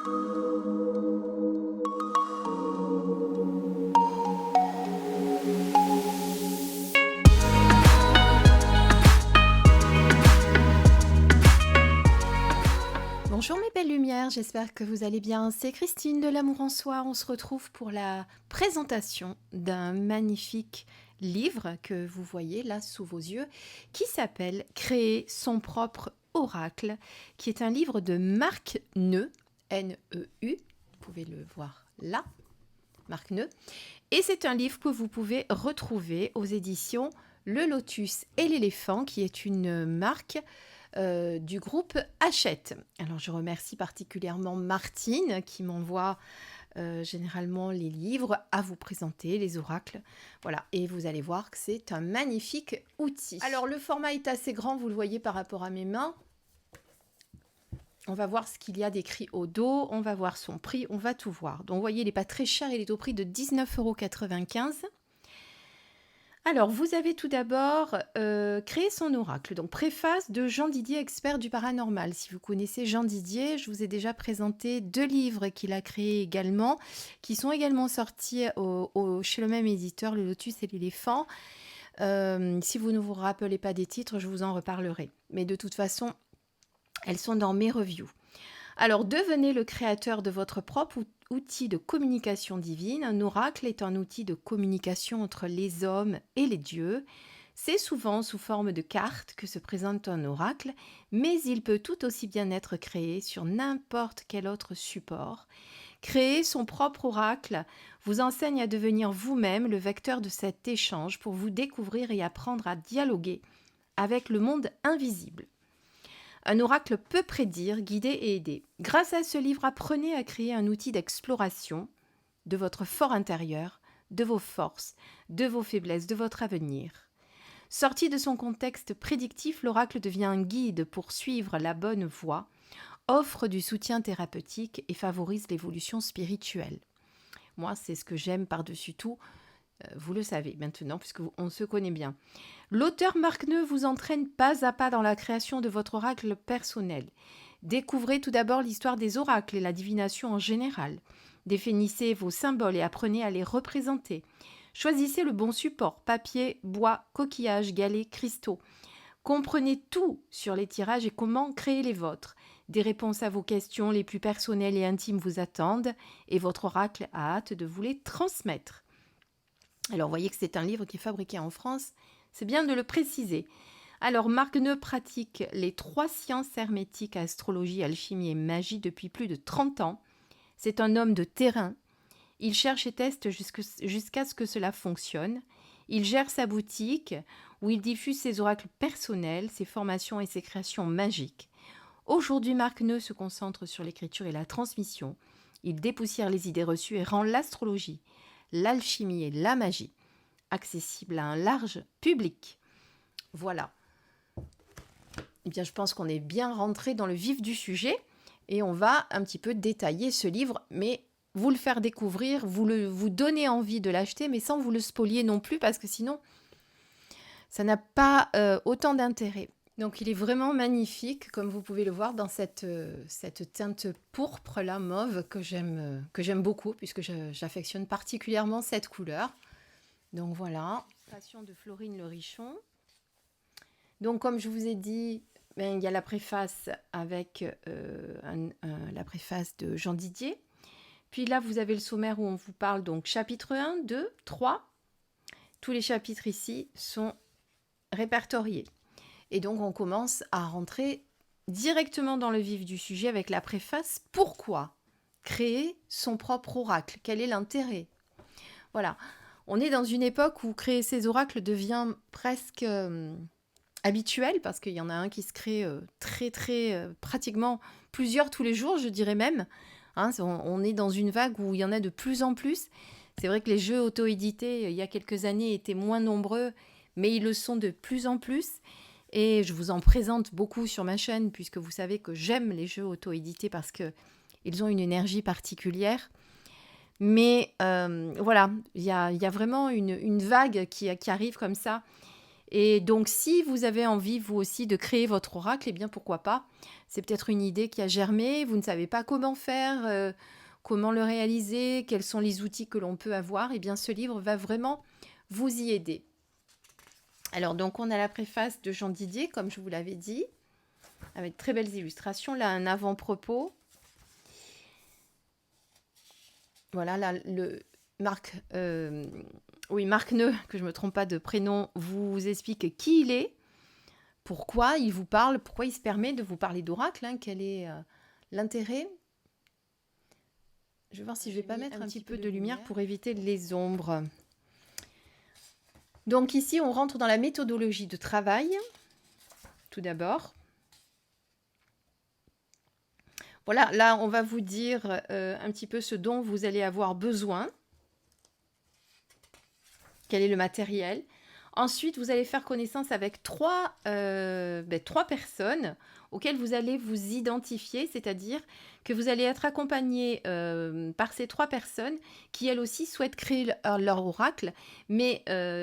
Bonjour mes belles lumières, j'espère que vous allez bien. C'est Christine de l'Amour en Soi. On se retrouve pour la présentation d'un magnifique livre que vous voyez là sous vos yeux, qui s'appelle Créer son propre oracle, qui est un livre de Marc Neu, N-E-U, vous pouvez le voir là, Marc Neu. Et c'est un livre que vous pouvez retrouver aux éditions Le Lotus et l'Éléphant, qui est une marque du groupe Hachette. Alors je remercie particulièrement Martine qui m'envoie généralement les livres à vous présenter, les oracles. Voilà, et vous allez voir que c'est un magnifique outil. Alors le format est assez grand, vous le voyez par rapport à mes mains. On va voir ce qu'il y a d'écrit au dos, on va voir son prix, on va tout voir. Donc vous voyez, il n'est pas très cher, il est au prix de 19,95 €. Alors, vous avez tout d'abord créé son oracle. Donc, préface de Jean Didier, expert du paranormal. Si vous connaissez Jean Didier, je vous ai déjà présenté 2 livres qu'il a créés également, qui sont également sortis chez le même éditeur, Le Lotus et l'Éléphant. Si vous ne vous rappelez pas des titres, je vous en reparlerai. Mais de toute façon, elles sont dans mes reviews. Alors, devenez le créateur de votre propre outil de communication divine. Un oracle est un outil de communication entre les hommes et les dieux. C'est souvent sous forme de carte que se présente un oracle, mais il peut tout aussi bien être créé sur n'importe quel autre support. Créer son propre oracle vous enseigne à devenir vous-même le vecteur de cet échange pour vous découvrir et apprendre à dialoguer avec le monde invisible. Un oracle peut prédire, guider et aider. Grâce à ce livre, apprenez à créer un outil d'exploration de votre fort intérieur, de vos forces, de vos faiblesses, de votre avenir. Sorti de son contexte prédictif, l'oracle devient un guide pour suivre la bonne voie, offre du soutien thérapeutique et favorise l'évolution spirituelle. Moi, c'est ce que j'aime par-dessus tout. Vous le savez maintenant, puisqu'on se connaît bien. L'auteur Marc Neu vous entraîne pas à pas dans la création de votre oracle personnel. Découvrez tout d'abord l'histoire des oracles et la divination en général. Définissez vos symboles et apprenez à les représenter. Choisissez le bon support, papier, bois, coquillages, galets, cristaux. Comprenez tout sur les tirages et comment créer les vôtres. Des réponses à vos questions les plus personnelles et intimes vous attendent et votre oracle a hâte de vous les transmettre. Alors, vous voyez que c'est un livre qui est fabriqué en France. C'est bien de le préciser. Alors, Marc Neu pratique les 3 sciences hermétiques, astrologie, alchimie et magie depuis plus de 30 ans. C'est un homme de terrain. Il cherche et teste jusqu'à ce que cela fonctionne. Il gère sa boutique où il diffuse ses oracles personnels, ses formations et ses créations magiques. Aujourd'hui, Marc Neu se concentre sur l'écriture et la transmission. Il dépoussière les idées reçues et rend l'astrologie, l'alchimie et la magie, accessible à un large public. Voilà. Eh bien, je pense qu'on est bien rentré dans le vif du sujet et on va un petit peu détailler ce livre, mais vous le faire découvrir, vous donner envie de l'acheter, mais sans vous le spolier non plus, parce que sinon, ça n'a pas autant d'intérêt. Donc, il est vraiment magnifique, comme vous pouvez le voir, dans cette teinte pourpre, là, mauve, que j'aime beaucoup, puisque j'affectionne particulièrement cette couleur. Donc, voilà. Passion de Florine Le Richon. Donc, comme je vous ai dit, il y a la préface avec la préface de Jean Didier. Puis là, vous avez le sommaire où on vous parle, donc, chapitre 1, 2, 3. Tous les chapitres ici sont répertoriés. Et donc, on commence à rentrer directement dans le vif du sujet avec la préface. Pourquoi créer son propre oracle? Quel est l'intérêt? Voilà. On est dans une époque où créer ses oracles devient presque habituel, parce qu'il y en a un qui se crée pratiquement plusieurs tous les jours, je dirais même. Hein, on est dans une vague où il y en a de plus en plus. C'est vrai que les jeux auto-édités, il y a quelques années, étaient moins nombreux, mais ils le sont de plus en plus. Et je vous en présente beaucoup sur ma chaîne, puisque vous savez que j'aime les jeux auto-édités parce qu'ils ont une énergie particulière. Mais voilà, il y a vraiment une vague qui arrive comme ça. Et donc, si vous avez envie, vous aussi, de créer votre oracle, eh bien, pourquoi pas? C'est peut-être une idée qui a germé, vous ne savez pas comment faire, comment le réaliser, quels sont les outils que l'on peut avoir. Eh bien, ce livre va vraiment vous y aider. Alors, donc, on a la préface de Jean Didier, comme je vous l'avais dit, avec très belles illustrations. Là, un avant-propos. Voilà, là, Marc Neu, que je ne me trompe pas de prénom, vous explique qui il est, pourquoi il vous parle, pourquoi il se permet de vous parler d'oracle, hein, quel est l'intérêt. Je vais voir si je ne vais pas mettre un petit peu de lumière pour éviter les ombres. Donc ici, on rentre dans la méthodologie de travail, tout d'abord. Voilà, là, on va vous dire un petit peu ce dont vous allez avoir besoin. Quel est le matériel. Ensuite, vous allez faire connaissance avec trois personnes auxquelles vous allez vous identifier, c'est-à-dire que vous allez être accompagné par ces trois personnes qui, elles aussi, souhaitent créer leur oracle, mais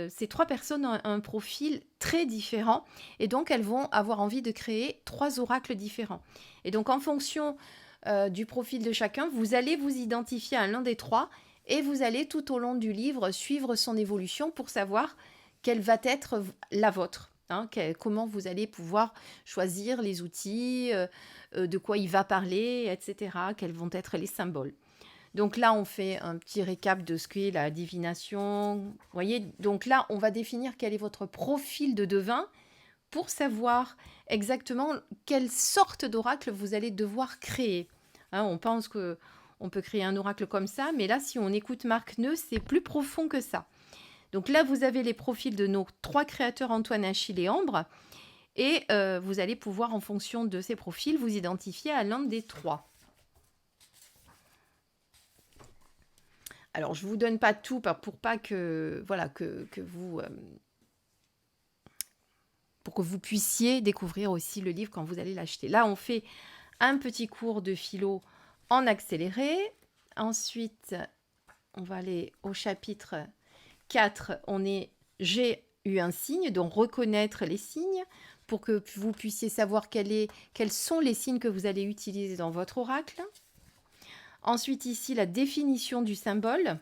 ces trois personnes ont un profil très différent, et donc elles vont avoir envie de créer trois oracles différents. Et donc, en fonction du profil de chacun, vous allez vous identifier à l'un des trois, et vous allez tout au long du livre suivre son évolution pour savoir quelle va être la vôtre. Hein, comment vous allez pouvoir choisir les outils, de quoi il va parler, etc. Quels vont être les symboles. Donc là, on fait un petit récap de ce qu'est la divination. Vous voyez, donc là, on va définir quel est votre profil de devin pour savoir exactement quelle sorte d'oracle vous allez devoir créer. Hein, on pense que on peut créer un oracle comme ça, mais là, si on écoute Marc Neu, c'est plus profond que ça. Donc là, vous avez les profils de nos trois créateurs, Antoine, Achille et Ambre, et vous allez pouvoir, en fonction de ces profils, vous identifier à l'un des trois. Alors, je ne vous donne pas tout pour pas que, voilà, que vous... pour que vous puissiez découvrir aussi le livre quand vous allez l'acheter. Là, on fait un petit cours de philo en accéléré. Ensuite, on va aller au chapitre 4. J'ai eu un signe, donc reconnaître les signes pour que vous puissiez savoir quels sont les signes que vous allez utiliser dans votre oracle. Ensuite, ici, la définition du symbole.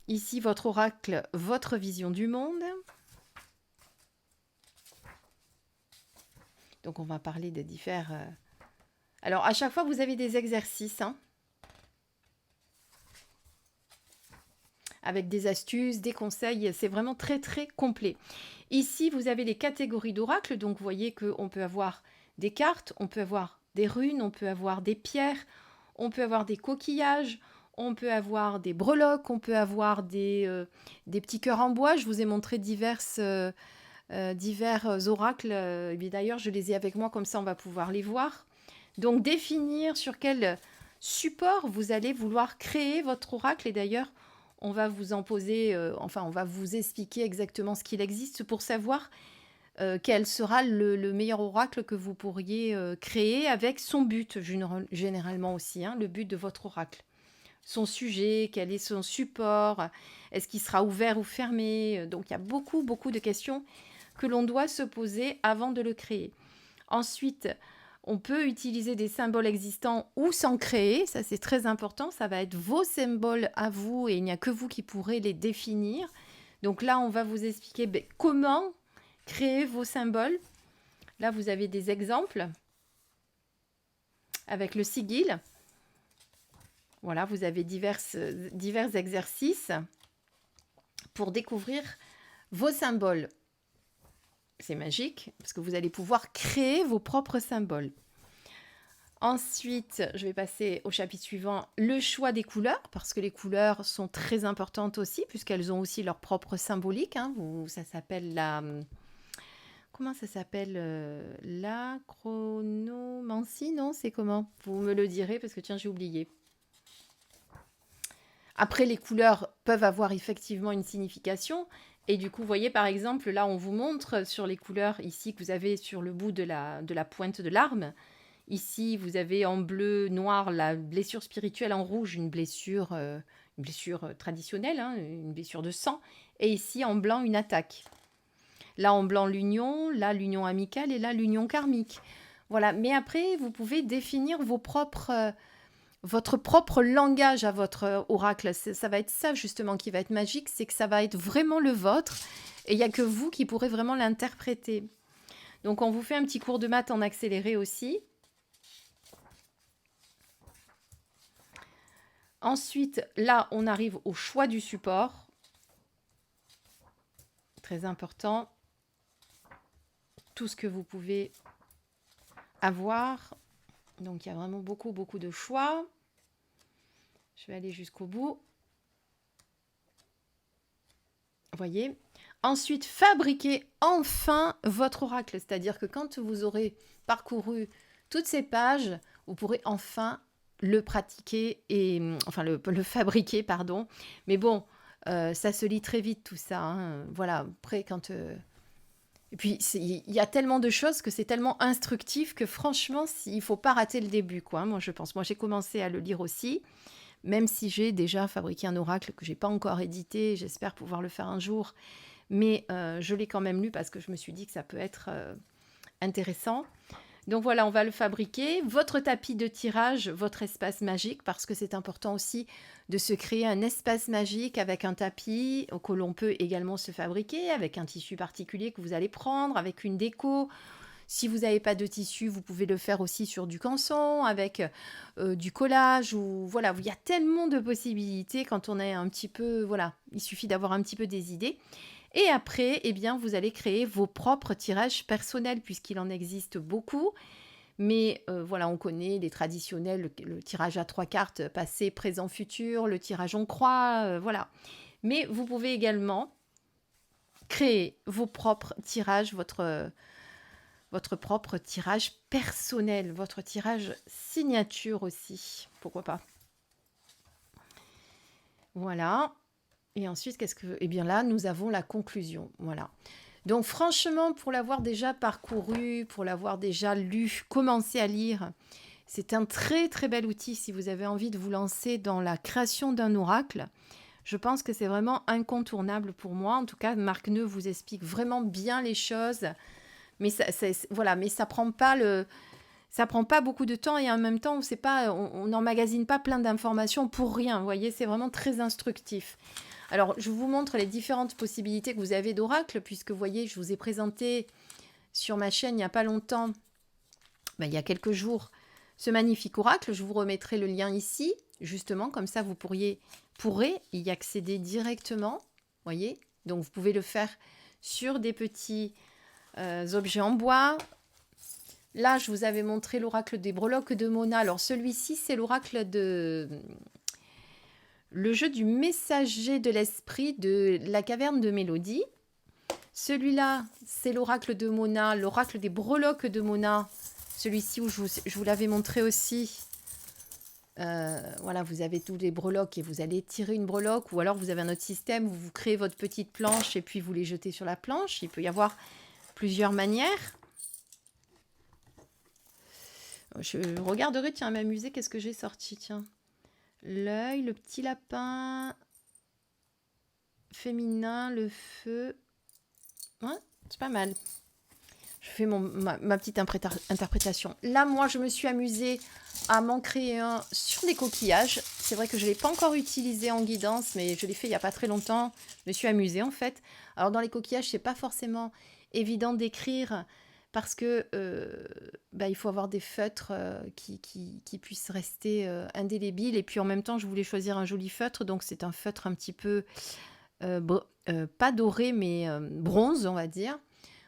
Ici, votre oracle, votre vision du monde. Donc, on va parler de divers... Alors, à chaque fois, vous avez des exercices, hein, avec des astuces, des conseils. C'est vraiment très, très complet. Ici, vous avez les catégories d'oracle. Donc, vous voyez qu'on peut avoir des cartes, on peut avoir des runes, on peut avoir des pierres, on peut avoir des coquillages, on peut avoir des breloques, on peut avoir des petits cœurs en bois. Je vous ai montré divers oracles. Et d'ailleurs, je les ai avec moi, comme ça, on va pouvoir les voir. Donc, définir sur quel support vous allez vouloir créer votre oracle. Et d'ailleurs, on va vous en poser, on va vous expliquer exactement ce qu'il existe pour savoir quel sera le meilleur oracle que vous pourriez créer avec son but, généralement aussi, hein, le but de votre oracle. Son sujet, quel est son support, est-ce qu'il sera ouvert ou fermé. Donc, il y a beaucoup, beaucoup de questions que l'on doit se poser avant de le créer. Ensuite, on peut utiliser des symboles existants ou s'en créer, ça c'est très important, ça va être vos symboles à vous et il n'y a que vous qui pourrez les définir. Donc là, on va vous expliquer comment créer vos symboles. Là, vous avez des exemples avec le sigil. Voilà, vous avez divers exercices pour découvrir vos symboles. C'est magique parce que vous allez pouvoir créer vos propres symboles. Ensuite, je vais passer au chapitre suivant, le choix des couleurs, parce que les couleurs sont très importantes aussi, puisqu'elles ont aussi leur propre symbolique. Hein. Ça s'appelle la... Comment ça s'appelle la chronomancie, non? C'est comment? Vous me le direz, parce que tiens, j'ai oublié. Après, les couleurs peuvent avoir effectivement une signification. Et du coup, vous voyez, par exemple, là, on vous montre sur les couleurs ici que vous avez sur le bout de la pointe de l'arme. Ici, vous avez en bleu, noir, la blessure spirituelle, en rouge, une blessure une blessure traditionnelle, hein, une blessure de sang, et ici en blanc une attaque. Là en blanc l'union, là l'union amicale et là l'union karmique. Voilà, mais après vous pouvez définir votre propre langage à votre oracle. Ça va être ça justement qui va être magique, c'est que ça va être vraiment le vôtre et il n'y a que vous qui pourrez vraiment l'interpréter. Donc on vous fait un petit cours de maths en accéléré aussi. Ensuite, là, on arrive au choix du support. Très important. Tout ce que vous pouvez avoir. Donc, il y a vraiment beaucoup, beaucoup de choix. Je vais aller jusqu'au bout. Vous voyez. Ensuite, fabriquez enfin votre oracle. C'est-à-dire que quand vous aurez parcouru toutes ces pages, vous pourrez enfin le pratiquer et enfin le fabriquer, pardon. Mais bon, ça se lit très vite tout ça. Hein. Voilà, après quand... Et puis, il y a tellement de choses que c'est tellement instructif que franchement, il ne faut pas rater le début, quoi. Moi, je pense. Moi, j'ai commencé à le lire aussi, même si j'ai déjà fabriqué un oracle que je n'ai pas encore édité. J'espère pouvoir le faire un jour. Mais je l'ai quand même lu parce que je me suis dit que ça peut être intéressant. Donc voilà, on va le fabriquer. Votre tapis de tirage, votre espace magique, parce que c'est important aussi de se créer un espace magique avec un tapis que l'on peut également se fabriquer, avec un tissu particulier que vous allez prendre, avec une déco. Si vous n'avez pas de tissu, vous pouvez le faire aussi sur du canson, avec du collage. Ou voilà, il y a tellement de possibilités quand on est un petit peu... Voilà, il suffit d'avoir un petit peu des idées. Et après, eh bien, vous allez créer vos propres tirages personnels, puisqu'il en existe beaucoup. Mais voilà, on connaît les traditionnels, le tirage à 3 cartes, passé, présent, futur, le tirage en croix, voilà. Mais vous pouvez également créer vos propres tirages, votre propre tirage personnel, votre tirage signature aussi, pourquoi pas. Voilà. Et ensuite, qu'est-ce que... Eh bien là, nous avons la conclusion. Voilà. Donc franchement, pour l'avoir déjà parcouru, pour l'avoir déjà lu, commencé à lire, c'est un très très bel outil si vous avez envie de vous lancer dans la création d'un oracle. Je pense que c'est vraiment incontournable pour moi. En tout cas, Marc Neu vous explique vraiment bien les choses. Mais voilà, mais ça prend pas beaucoup de temps et en même temps, on n'emmagasine pas plein d'informations pour rien. Vous voyez, c'est vraiment très instructif. Alors, je vous montre les différentes possibilités que vous avez d'oracle, puisque vous voyez, je vous ai présenté sur ma chaîne il n'y a pas longtemps, il y a quelques jours, ce magnifique oracle. Je vous remettrai le lien ici, justement, comme ça vous pourrez y accéder directement. Voyez, donc vous pouvez le faire sur des petits objets en bois. Là, je vous avais montré l'oracle des breloques de Mona. Alors, celui-ci, c'est l'oracle le jeu du messager de l'esprit de la caverne de Mélodie. Celui-là, c'est l'oracle de Mona, l'oracle des breloques de Mona. Celui-ci où je vous l'avais montré aussi. Voilà, vous avez tous les breloques et vous allez tirer une breloque. Ou alors vous avez un autre système où vous créez votre petite planche et puis vous les jetez sur la planche. Il peut y avoir plusieurs manières. Je regarderai, tiens, m'amuser, qu'est-ce que j'ai sorti, tiens. L'œil, le petit lapin féminin, le feu. Ouais, c'est pas mal. Je fais ma petite interprétation. Là, moi, je me suis amusée à m'en créer un sur des coquillages. C'est vrai que je ne l'ai pas encore utilisé en guidance, mais je l'ai fait il n'y a pas très longtemps. Je me suis amusée, en fait. Alors, dans les coquillages, c'est pas forcément évident d'écrire parce que il faut avoir des feutres qui puissent rester indélébiles. Et puis, en même temps, je voulais choisir un joli feutre. Donc, c'est un feutre un petit peu, pas doré, mais bronze, on va dire.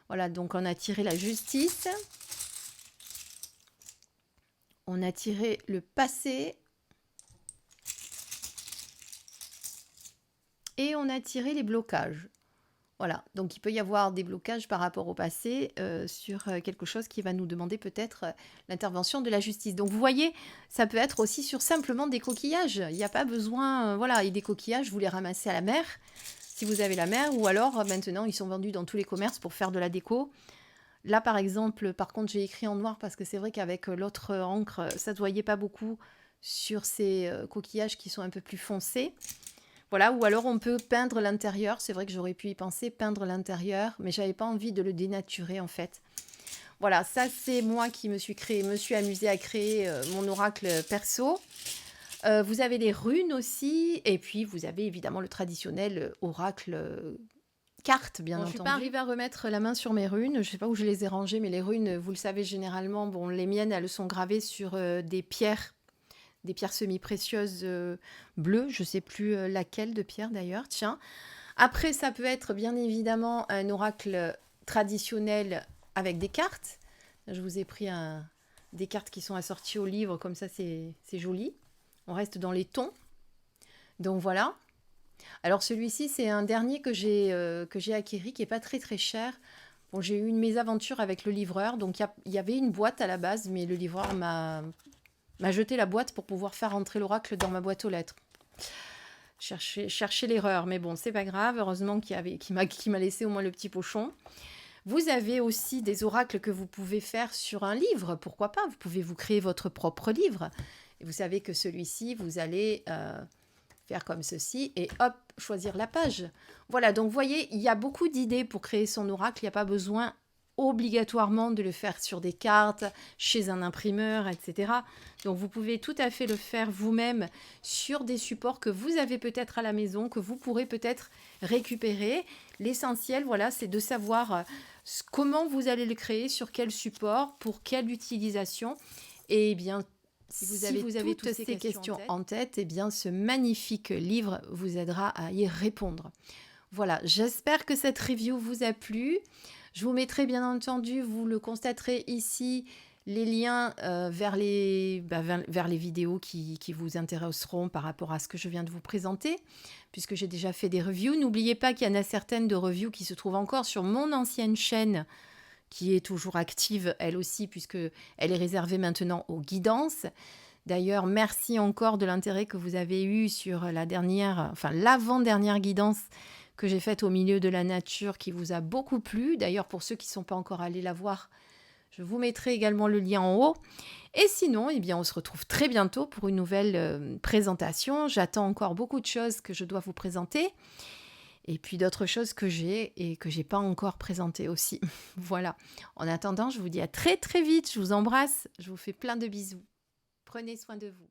Voilà, donc on a tiré la justice. On a tiré le passé. Et on a tiré les blocages. Voilà, donc il peut y avoir des blocages par rapport au passé sur quelque chose qui va nous demander peut-être l'intervention de la justice. Donc vous voyez, ça peut être aussi sur simplement des coquillages. Il n'y a pas besoin, voilà, et des coquillages, vous les ramassez à la mer, si vous avez la mer, ou alors maintenant ils sont vendus dans tous les commerces pour faire de la déco. Là par exemple, par contre j'ai écrit en noir parce que c'est vrai qu'avec l'autre encre, ça ne se voyait pas beaucoup sur ces coquillages qui sont un peu plus foncés. Voilà, ou alors on peut peindre l'intérieur. C'est vrai que j'aurais pu y penser, peindre l'intérieur, mais j'avais pas envie de le dénaturer en fait. Voilà, ça c'est moi qui me suis amusée à créer mon oracle perso. Vous avez les runes aussi, et puis vous avez évidemment le traditionnel oracle carte, bien entendu. Je suis pas arrivée à remettre la main sur mes runes. Je sais pas où je les ai rangées, mais les runes, vous le savez généralement, bon, les miennes, elles sont gravées sur des pierres semi-précieuses bleues. Je sais plus laquelle de pierre d'ailleurs. Tiens. Après, ça peut être bien évidemment un oracle traditionnel avec des cartes. Je vous ai pris des cartes qui sont assorties au livre, comme ça c'est joli. On reste dans les tons. Donc voilà. Alors celui-ci, c'est un dernier que j'ai acquéri, qui n'est pas très très cher. Bon, j'ai eu une mésaventure avec le livreur, donc il y avait une boîte à la base, mais le livreur m'a jeté la boîte pour pouvoir faire entrer l'oracle dans ma boîte aux lettres. Chercher l'erreur, mais bon, c'est pas grave. Heureusement qu'il m'a laissé au moins le petit pochon. Vous avez aussi des oracles que vous pouvez faire sur un livre, pourquoi pas. Vous pouvez vous créer votre propre livre. Et vous savez que celui-ci, vous allez faire comme ceci et hop, choisir la page. Voilà, donc vous voyez, il y a beaucoup d'idées pour créer son oracle. Il n'y a pas besoin obligatoirement de le faire sur des cartes, chez un imprimeur, etc. Donc vous pouvez tout à fait le faire vous-même sur des supports que vous avez peut-être à la maison, que vous pourrez peut-être récupérer. L'essentiel, voilà, c'est de savoir comment vous allez le créer, sur quel support, pour quelle utilisation. Et bien, si vous avez toutes ces questions en tête, eh bien, ce magnifique livre vous aidera à y répondre. Voilà, j'espère que cette review vous a plu. Je vous mettrai bien entendu, vous le constaterez ici, les liens vers les vidéos qui vous intéresseront par rapport à ce que je viens de vous présenter, puisque j'ai déjà fait des reviews. N'oubliez pas qu'il y en a certaines de reviews qui se trouvent encore sur mon ancienne chaîne, qui est toujours active, elle aussi, puisqu'elle est réservée maintenant aux guidances. D'ailleurs, merci encore de l'intérêt que vous avez eu sur l'avant-dernière guidance que j'ai faite au milieu de la nature, qui vous a beaucoup plu. D'ailleurs, pour ceux qui ne sont pas encore allés la voir, je vous mettrai également le lien en haut. Et sinon, eh bien, on se retrouve très bientôt pour une nouvelle présentation. J'attends encore beaucoup de choses que je dois vous présenter. Et puis d'autres choses que j'ai et que j'ai pas encore présentées aussi. Voilà. En attendant, je vous dis à très très vite. Je vous embrasse. Je vous fais plein de bisous. Prenez soin de vous.